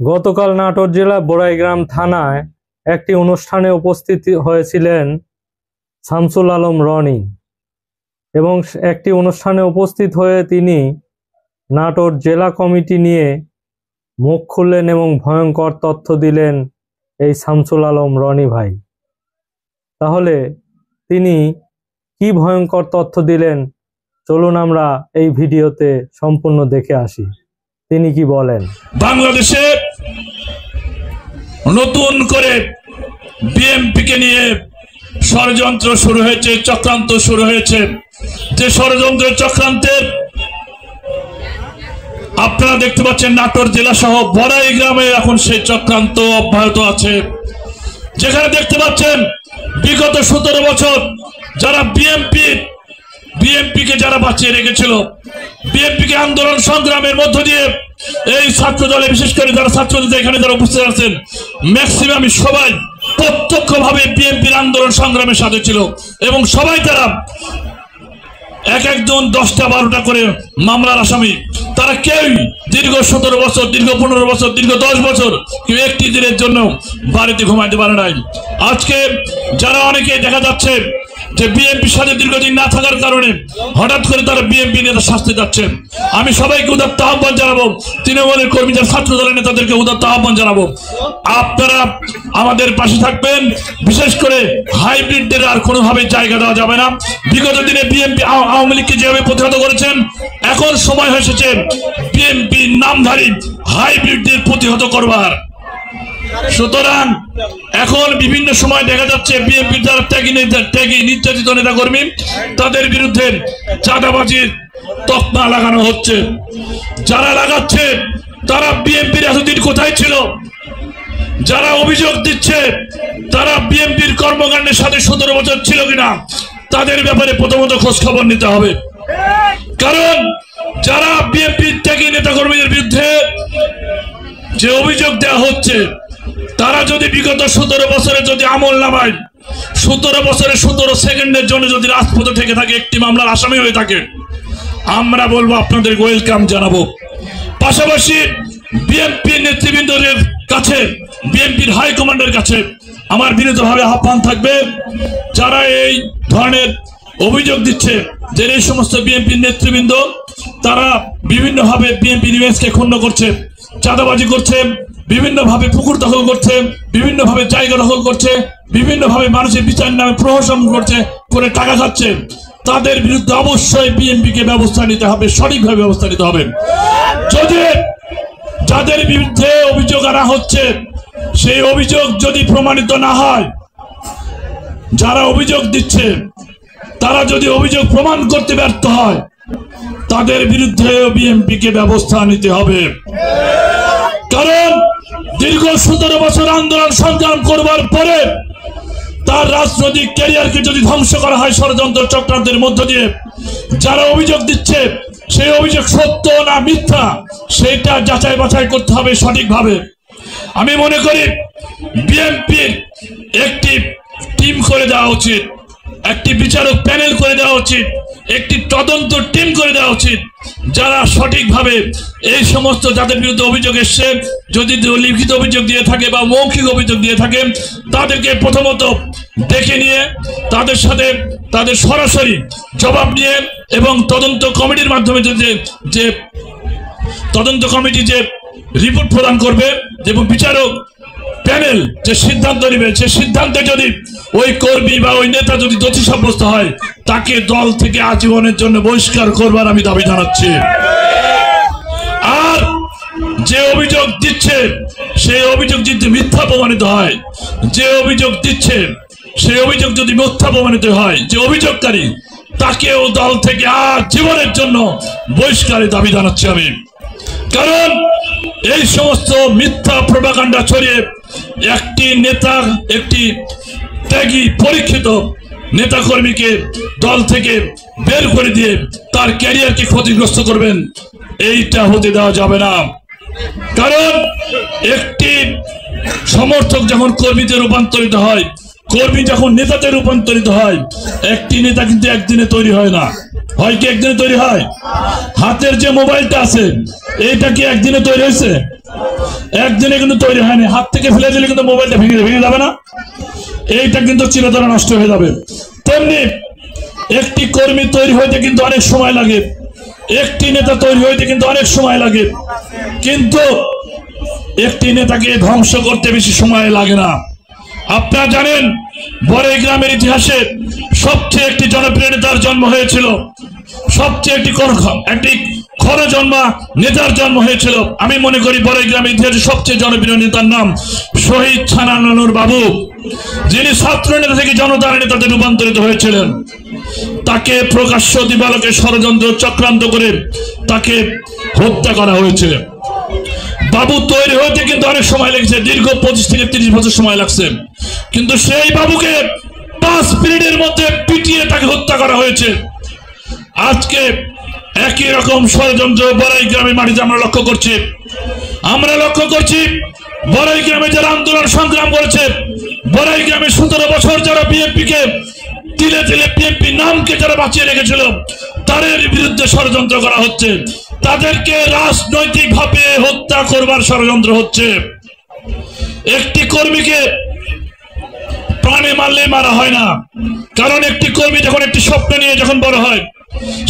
গতকাল নাটোর জেলা বড়াইগ্রাম থানায় একটি অনুষ্ঠানে উপস্থিত হয়েছিলেন শামসুল আলম রনি এবং একটি অনুষ্ঠানে উপস্থিত হয়ে তিনি নাটোর জেলা কমিটি নিয়ে মুখ খুললেন এবং ভয়ঙ্কর তথ্য দিলেন এই শামসুল আলম রনি ভাই। তাহলে তিনি কি ভয়ঙ্কর তথ্য দিলেন চলুন আমরা এই ভিডিওতে সম্পূর্ণ দেখে আসি তিনি কি বলেন। বাংলাদেশে নতুন করে বিএনপিকে নিয়ে ষড়যন্ত্র শুরু হয়েছে, চক্রান্ত শুরু হয়েছে। যে ষড়যন্ত্র চক্রান্তের আপনারা দেখতে পাচ্ছেন নাটোর জেলা সহ বড়াইগ্রামে এখন সেই চক্রান্ত অব্যাহত আছে। যেখানে দেখতে পাচ্ছেন বিগত 17 বছর যারা বিএনপিকে যারা বাঁচিয়ে রেখেছিল, বিএনপিকে আন্দোলন সংগ্রামের মধ্য দিয়ে এই ছাত্র দলে বিশেষ করে যারা ছাত্রদের এখানে যারা উপস্থিত আছেন ম্যাক্সিমাম সবাই প্রত্যক্ষভাবে বিএনপির আন্দোলন সংগ্রামের সাথে ছিল এবং সবাই তারা এক একজন 10টা 12টা করে মামলার আসামি। তারা কেউই দীর্ঘ 17 বছর, দীর্ঘ 15 বছর, দীর্ঘ 10 বছর কেউ একটি দিনের জন্য বাড়িতে ঘুমাইতে পারে নাই। আজকে যারা অনেকে দেখা যাচ্ছে যে বিএনপির সাথে দীর্ঘদিন না থাকার কারণে হঠাৎ করে তারা বিএনপি নেতা শাস্তি যাচ্ছে, আমি সবাইকে উদাত্ত আহ্বান জানাবো, তৃণমূলের কর্মী যারা ছাত্র দলের নেতাদেরকে উদাত্ত আহ্বান জানাবো, আপনারা আমাদের পাশে থাকবেন। বিশেষ করে হাইব্রিডদের আর কোনোভাবে জায়গা দেওয়া যাবে না। বিগত দিনে বিএনপি আওয়ামী লীগকে যেভাবে প্রতিহত করেছেন, এখন সময় হয়েছে বিএনপি নামধারী হাইব্রিডদের প্রতিহত করবার। সুতরাং এখন বিভিন্ন সময় দেখা যাচ্ছে বিএনপির যারা ত্যাগী নির্যাতিত নেতা কর্মী তাদের বিরুদ্ধে চাঁদাবাজির তকমা লাগানো হচ্ছে। যারা লাগাচ্ছে তারা বিএনপির এতদিন কোথায় ছিল? যারা অভিযোগ দিচ্ছে তারা বিএনপির কর্মকাণ্ডের সাথে 17 বছর ছিল কিনা তাদের ব্যাপারে প্রথমত খোঁজ খবর নিতে হবে। কারণ যারা বিএনপির ত্যাগী নেতা কর্মীদের বিরুদ্ধে যে অভিযোগ দেওয়া হচ্ছে তারা যদি বিগত 17 বছরে যদি আমল নামায় 17 বছরে 17 সেকেন্ডের জন্য যদি রাজপথে থেকে থাকে, একটি মামলার আসামি হয়ে থাকে, আমরা বলবো আপনাদের ওয়েলকাম জানাবো। পাশাপাশি বিএনপি নেতৃবৃন্দের কাছে, বিএনপির হাইকমান্ডের কাছে আমার বিনীতভাবে আহ্বান থাকবে, যারা এই ধরনের অভিযোগ দিচ্ছে যে এই সমস্ত বিএনপির নেতৃবৃন্দ তারা বিভিন্নভাবে বিএনপি ইমেজকে ক্ষুণ্ণ করছে, চাঁদাবাজি করছে, বিভিন্নভাবে পুকুর দখল করছে, বিভিন্নভাবে জায়গা দখল করছে, বিভিন্নভাবে মানুষের বিচার নামে প্রহসন করছে, করে টাকা খাচ্ছে, তাদের বিরুদ্ধে অবশ্যই বিএনপিকে ব্যবস্থা নিতে হবে, সঠিকভাবে ব্যবস্থা নিতে হবে। যদি যাদের বিরুদ্ধে অভিযোগ আনা হচ্ছে সেই অভিযোগ যদি প্রমাণিত না হয়, যারা অভিযোগ দিচ্ছে তারা যদি অভিযোগ প্রমাণ করতে ব্যর্থ হয়, তাদের বিরুদ্ধে বিএনপিকে ব্যবস্থা নিতে হবে। কারণ দীর্ঘ 17 বছর আন্দোলন সংগ্রাম করবার পরে তার রাজনৈতিক ক্যারিয়ারকে যদি ধ্বংস করা হয় ষড়যন্ত্র চক্রান্তের মধ্য দিয়ে, যারা অভিযোগ দিচ্ছে সেই অভিযোগ সত্য না মিথ্যা সেটা যাচাই বাছাই করতে হবে সঠিকভাবে। আমি মনে করি বিএনপির একটি টিম করে দেওয়া উচিত, একটি বিচারক প্যানেল করে দেওয়া উচিত, একটি তদন্ত টিম করে দেওয়া উচিত, যারা সঠিকভাবে এই সমস্ত যাদের বিরুদ্ধে অভিযোগ এসছে, যদি লিখিত অভিযোগ দিয়ে থাকে বা মৌখিক অভিযোগ দিয়ে থাকে, তাদেরকে প্রথমত দেখে নিয়ে তাদের সাথে তাদের সরাসরি জবাব নিয়ে এবং তদন্ত কমিটির মাধ্যমে যে তদন্ত কমিটি যে রিপোর্ট প্রদান করবে এবং বিচারক প্যানেল যে সিদ্ধান্ত নেবে, সে সিদ্ধান্তে যদি ওই কর্মী বা ওই নেতা যদি দোষী সাব্যস্ত হয়, তাকে দল থেকে আজীবনের জন্য বহিষ্কার করবার আমি দাবি জানাচ্ছি। আর যে অভিযোগ দিচ্ছে সেই অভিযোগ যদি মিথ্যা প্রমাণিত হয়, যে অভিযোগ দিচ্ছে সেই অভিযোগ যদি মিথ্যা প্রমাণিত হয়, যে অভিযোগকারী তাকেও দল থেকে আজীবনের জন্য বহিষ্কারের দাবি জানাচ্ছি আমি। কারণ এই সমস্ত মিথ্যা প্রোপাগান্ডা ছড়িয়ে একটি নেতা, একটি ত্যাগী পরীক্ষিত নেতাকর্মীকে দল থেকে বের করে দিয়ে তার ক্যারিয়ারকে ক্ষতিগ্রস্ত করবেন, এইটা হতে দেওয়া যাবে না। কারণ একটি সমর্থক যখন কর্মীতে রূপান্তরিত হয়, কর্মী যখন নেতাতে রূপান্তরিত হয়, একটি নেতা কিন্তু একদিনে তৈরি হয় না। হয় কি একদিনে তৈরি হয়? হাতের যে মোবাইলটা আছে এইটা কি একদিনে তৈরি হয়েছে? একদিনে কিন্তু তৈরি হয়নি, হাত থেকে ফেলে দিলে কিন্তু মোবাইলটা ভেঙে যাবে না, এইটা কিন্তু চিরতরে নষ্ট হয়ে যাবে। তেমনি একটি কর্মী তৈরি হইতে কিন্তু অনেক সময় লাগে, একটি নেতা তৈরি হইতে কিন্তু অনেক সময় লাগে, কিন্তু একটি নেতাকে ধ্বংস করতে বেশি সময় লাগে না। আপনারা জানেন বড়াই গ্রামের ইতিহাসে সবচেয়ে একটি জনপ্রিয় নেতার জন্ম হয়েছিল, সবচেয়ে একটি খরজন্মা নেতার জন্ম হয়েছিল। আমি মনে করি বড়াই গ্রামের ইতিহাসে সবচেয়ে জনপ্রিয় নেতার নাম শহীদ ছানানুর বাবু, যিনি ছাত্র নেতা থেকে জনতার নেতাতে রূপান্তরিত হয়েছিলেন। তাকে প্রকাশ্য দিবালোকে ষড়যন্ত্র চক্রান্ত করে তাকে হত্যা করা হয়েছিল। বাবু তৈরি হতে কিন্তু অনেক সময় লেগেছে, দীর্ঘ 25 থেকে 30 বছর সময় লাগছে, কিন্তু সেই বাবুকে 5 মিনিটের মধ্যে পিটিয়ে তাকে হত্যা করা হয়েছে। আজকে একই রকম ষড়যন্ত্র বড়াই গ্রামের মাটিতে আমরা লক্ষ্য করছি। বড়াই গ্রামে যারা আন্দোলন সংগ্রাম করেছে, বড়াই গ্রামে 17 বছর যারা বিএনপিকে তিলে তিলে বিএনপি নামকে যারা বাঁচিয়ে রেখেছিল, তাদের বিরুদ্ধে ষড়যন্ত্র করা হচ্ছে, তাদেরকে রাজনৈতিকভাবে হত্যা করবার ষড়যন্ত্র হচ্ছে। একটি কর্মীকে প্রাণে মারলে মারা হয় না, কারণ একটি কর্মী যখন একটি স্বপ্ন নিয়ে যখন বড় হয়,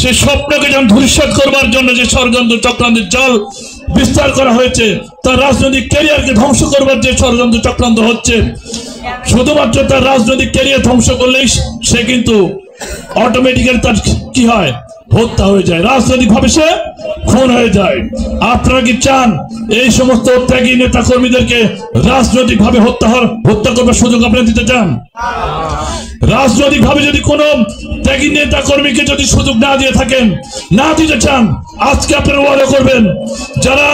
সেই স্বপ্নকে যখন ধূলিসাৎ করবার জন্য যে ষড়যন্ত্র চক্রান্তের জাল বিস্তার করা হয়েছে, তার রাজনৈতিক ক্যারিয়ারকে ধ্বংস করবার যে ষড়যন্ত্র চক্রান্ত হচ্ছে, শুধুমাত্র তার রাজনৈতিক ক্যারিয়ার ধ্বংস করলেই সে কিন্তু অটোমেটিক্যালি তার কি হয়, হত্যা হয়ে যায়, রাজনৈতিকভাবে সে খুন হয়ে যায়। আপনারা কি চান এই সমস্ত ত্যাগী নেতা কর্মীদেরকে রাজনৈতিকভাবে হত্যা করবার সুযোগ আপনারা দিতে চান? রাজনৈতিকভাবে যদি কোনো ত্যাগী নেতা কর্মীকে যদি সুযোগ না দিয়ে থাকেন, না দিতে চান, আজকে আপনারা ওয়াদা করবেন যারা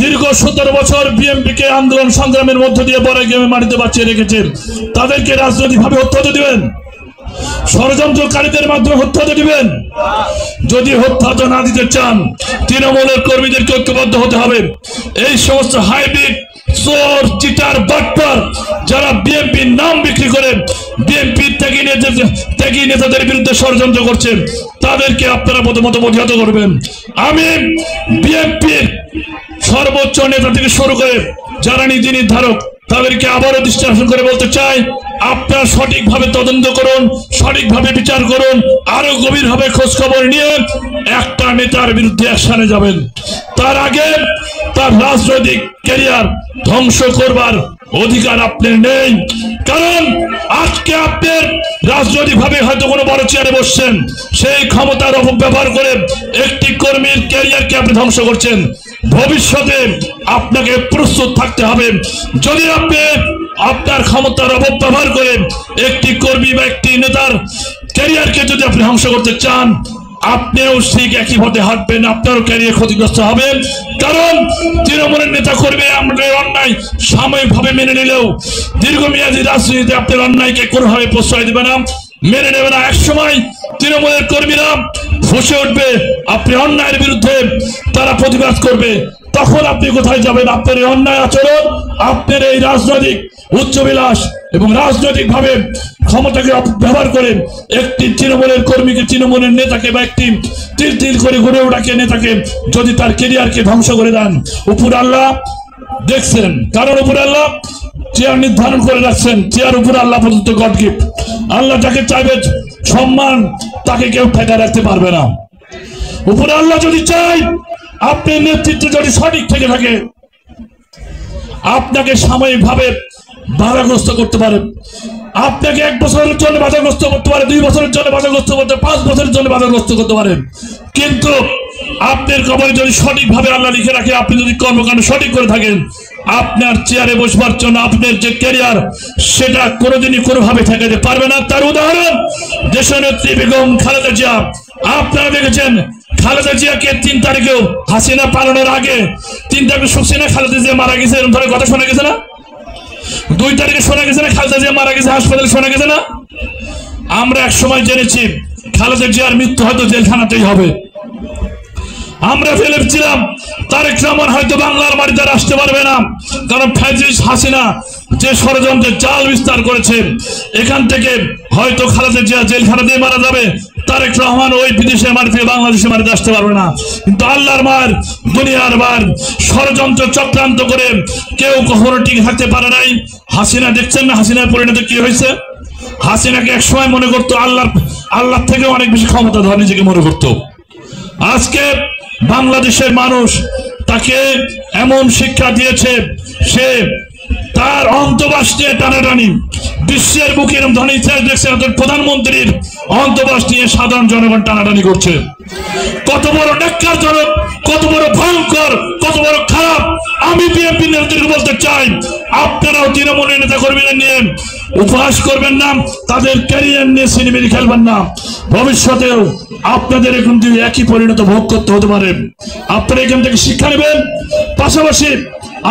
দীর্ঘ 17 বছর বিএনপিকে আন্দোলন সংগ্রামের মধ্য দিয়ে বড়াই গ্রামের মাটিতে বাঁচিয়ে রেখেছেন, তাদেরকে রাজনৈতিকভাবে হত্যা দিবেন, ষড়যন্ত্রকারীদের মাধ্যমে হত্যা দিবেন। যদি হত্যা না দিতে চান, তৃণমূলের কর্মীদেরকে ঐক্যবদ্ধ হতে হবে। এই সমস্ত হাইব্রিড চোর চিটার বাটপার যারা বিএনপির নাম বিক্রি করে বিএনপির ত্যাগী নেতাদের বিরুদ্ধে ষড়যন্ত্র করছেন, তাদেরকে আপনারা প্রথমত প্রতিহত করবেন। আমি বিএনপির সর্বোচ্চ নেতা থেকে শুরু করে যারা নীতি নির্ধারক, তাদেরকে আবারও দৃষ্টি আকর্ষণ করে বলতে চাই, আপনারা সঠিকভাবে তদন্ত করুন, সঠিকভাবে বিচার করুন, আরো গভীরভাবে খোঁজ খবর নিয়ে একটা নেতার বিরুদ্ধে অ্যাকশনে যাবেন। তার আগে তার রাজনৈতিক ক্যারিয়ার ধ্বংস করবার অধিকার আপনার নেই, কারণ আজকে আপনার রাজনৈতিকভাবে হয়তো কোনো বড় চেয়ারে বসছেন, সেই ক্ষমতার অপব্যবহার করে একটি কর্মীর ক্যারিয়ারকে আপনি ধ্বংস করছেন। ভবিষ্যতে আপনাকে প্রস্তুত থাকতে হবে, যদি আপনি আপনার ক্ষমতার অপব্যবহার করে একটি কর্মী বা একটি নেতার ক্যারিয়ারকে যদি আপনি ধ্বংস করতে চান, আপনিও ঠিক একই পথে হাঁটবেন, আপনারও ক্যারিয়ার ক্ষতিগ্রস্ত হবে। কারণ তৃণমূলের নেতা কর্মী আমাদের অন্যায় সাময়িকভাবে মেনে নিলেও দীর্ঘমেয়াদী রাজনীতিতে আপনার অন্যায়কে কোনোভাবে প্রশ্রয় দেবে না, মেনে নেবে না। একসময় তৃণমূলের কর্মীরা ফুঁসে উঠবে, আপনি অন্যায়ের বিরুদ্ধে তারা প্রতিবাদ করবে, তখন আপনি কোথায় যাবেন? আপনার এই অন্যায় আচরণ, আপনার এই রাজনৈতিক উচ্চবিলাস এবং রাজনৈতিকভাবে ক্ষমতাকে ব্যবহার করে একটি তৃণমূলের কর্মীকে, তৃণমূলের নেতাকে বা একটি তিল তিল করে গড়ে ওঠাকে নেতাকে যদি তার কেরিয়ারকে ধ্বংস করে দেন, উপর আল্লাহ দেখছেন, কারণ উপর আল্লাহ চেয়ার নির্ধারণ করে রাখছেন, চেয়ার উপর আল্লাহ পর্যন্ত গড গিফট, আল্লাহ যাকে চাইবে সম্মান তাকে কেউ ঠেকা রাখতে পারবে না। উপরে আল্লাহ যদি চাই আপনার নেতৃত্ব যদি সঠিক থেকে থাকে, আপনাকে সাময়িকভাবে বাধাগ্রস্ত করতে পারে, আপনাকে 1 বছরের জন্য বাধাগ্রস্ত করতে পারে, 2 বছরের জন্য বাধাগ্রস্ত করতে, 5 বছরের জন্য বাধাগ্রস্ত করতে পারেন, কিন্তু আপনার কবরে যদি সঠিকভাবে আল্লাহ লিখে রাখে, আপনি যদি কর্মকাণ্ড সঠিক করে থাকেন, আপনার চেয়ারে বসবার জন্য আপনার যে ক্যারিয়ার সেটা কোনোদিনই কোনোভাবে ঠেকাতে পারবে না। তার উদাহরণ দেশনেত্রী বেগম খালেদা জিয়া। আপনারা দেখেছেন খালেদা জিয়াকে 3 তারিখেও হাসিনা পালানোর আগে 3 তারিখে শুনছিনা খালেদা জিয়া মারা গেছে, এরকম ধরে কথা শোনা গেছে না? 2 তারিখে শোনা গেছে না খালেদা জিয়া মারা গেছে, হাসপাতালে শোনা গেছে না? আমরা এক সময় জেনেছি খালেদা জিয়ার মৃত্যু হয়তো জেলখানাতেই হবে। আমরা ভেবেছিলাম তারেক রহমান হয়তো বাংলার মাটিতে আসতে পারবে না, কারণ ফ্যাসিস্ট হাসিনা যে ষড়যন্ত্রের জাল বিস্তার করেছে, এখান থেকে হয়তো খালেদা জিয়া জেলখানাতেই মারা যাবে, তারেক রহমান ওই বিদেশের মাটি থেকে বাংলাদেশের মাটিতে আসতে পারবে না। কিন্তু আল্লাহর মার, দুনিয়ার বার, ষড়যন্ত্র চক্রান্ত করে কেউ কখনো টিকে থাকতে পারে নাই। হাসিনা দেখছেন না হাসিনার পরিণতি কি হয়েছে? হাসিনাকে একসময় মনে করতো আল্লাহ থেকে অনেক বেশি ক্ষমতাধর নিজেকে মনে করতো। আজকে বাংলাদেশের মানুষ তাকে এমন শিক্ষা দিয়েছে, সে তার অন্তবাস নিয়ে টানাটানি, বিশ্বের বুকে এরকম ধনী ইতিহাস দেখছে প্রধানমন্ত্রীর অন্তবাস নিয়ে সাধারণ জনগণ টানাটানি করছে। কত বড় ন্যাক্কারজনক, কত বড় ভয়ঙ্কর, কত বড় খারাপ। আমি বিএনপি নেতাদেরকে বলতে চাই, আপনারাও তৃণমূলের নেতা কর্মীদের নিয়ে উপহাস করবেন না, তাদের ক্যারিয়ার নিয়ে সিনেমিনি খেলবেন না। ভবিষ্যতেও আপনাদের এখান থেকে একই পরিণত ভোগ করতে হতে পারে। আপনারা এখান থেকে শিক্ষা নেবেন। পাশাপাশি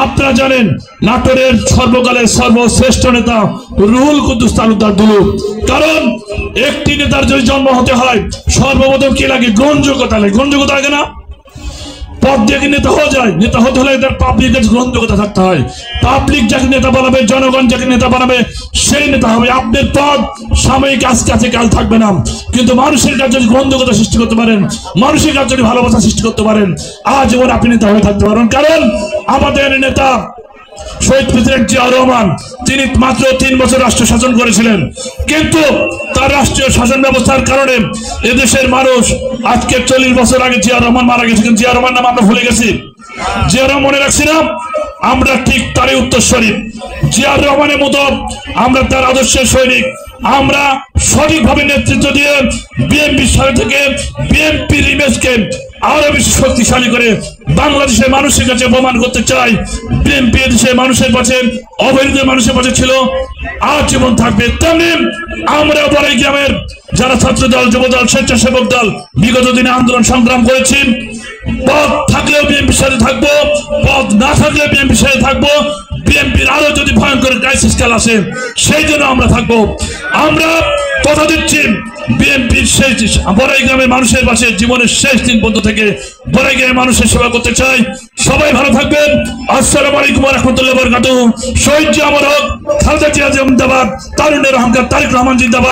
আপনারা জানেন নাটোরের সর্বকালের সর্বশ্রেষ্ঠ নেতা রুহুল কুদ্দুস তালুকদার দুলু। কারণ একটি নেতার যদি জন্ম হতে হয় সর্বপ্রথম কি লাগে? গ্রহণযোগ্যতা লাগে। গ্রহণযোগ্যতা লাগে না? পদ দিয়ে নেতা হয়ে যায়। নেতা হতে হলে তার পাবলিকের গ্রহণযোগ্যতা থাকতে হয়। পাবলিক যাকে নেতা বানাবে, জনগণ যাকে নেতা বানাবে, সেই নেতা হবে। আপনার পদ সাময়িক, আজকে আছে কাল থাকবে না। কিন্তু মানুষের কাছে যদি গ্রহণযোগ্যতা সৃষ্টি করতে পারেন, মানুষের কাছে যদি ভালোবাসা সৃষ্টি করতে পারেন, আজীবন আপনি নেতা হয়ে থাকতে পারেন। কারণ আমাদের নেতা শহীদ প্রেসিডেন্ট জিয়াউর রহমান, তিনি মাত্র 3 বছর রাষ্ট্র শাসন করেছিলেন, কিন্তু তার রাষ্ট্রীয় শাসন ব্যবস্থার কারণে এদেশের মানুষ আজকে 40 বছর আগে জিয়াউর রহমান মারা গেছে, কিন্তু জিয়াউর রহমান নাম আমরা ভুলে গেছি। জিয়াউর রহমান মনে রাখছি না? আমরা ঠিক তারই উত্তরস্বরী। জিয়াউর রহমানের মতো আমরা তার আদর্শের সৈনিক। আমরা সঠিকভাবে নেতৃত্ব দিয়ে বিএনপির সাথে থেকে বিএনপির ইমেজকে আরো বেশি শক্তিশালী করে বাংলাদেশের মানুষের কাছে প্রমাণ করতে চাই বিএনপি দেশের মানুষের কাছে, অবহেলিত মানুষের কাছে ছিল, আজীবন থাকবে। তেমনি আমরা বড়াই গ্রামের যারা ছাত্র দল, যুব দল, স্বেচ্ছাসেবক দল বিগত দিনে আন্দোলন সংগ্রাম করেছি, পদ থাকলেও বিএনপির সাথে থাকবো, পদ না থাকলেও বিএনপির সাথে থাকবো। বিএনপির আরো যদি ভয়ঙ্কর ক্রাইসিস কাল আসে সেই জন্য আমরা থাকবো। আমরা কথা দিচ্ছি বিএনপির শেষ বড়াই গ্রামের মানুষের পাশে জীবনের শেষ দিন পর্যন্ত থেকে বড়াই গ্রামের মানুষের সেবা করতে চাই। সবাই ভালো থাকবেন। আসসালামু আলাইকুম ওয়া রাহমাতুল্লাহি ওয়া বারাকাতুহু। শহীদ জিয়া অমর হোক, খালেদা জিয়া জিন্দাবাদ, তারুণ্যের অহংকার তারেক রহমান জিন্দাবাদ।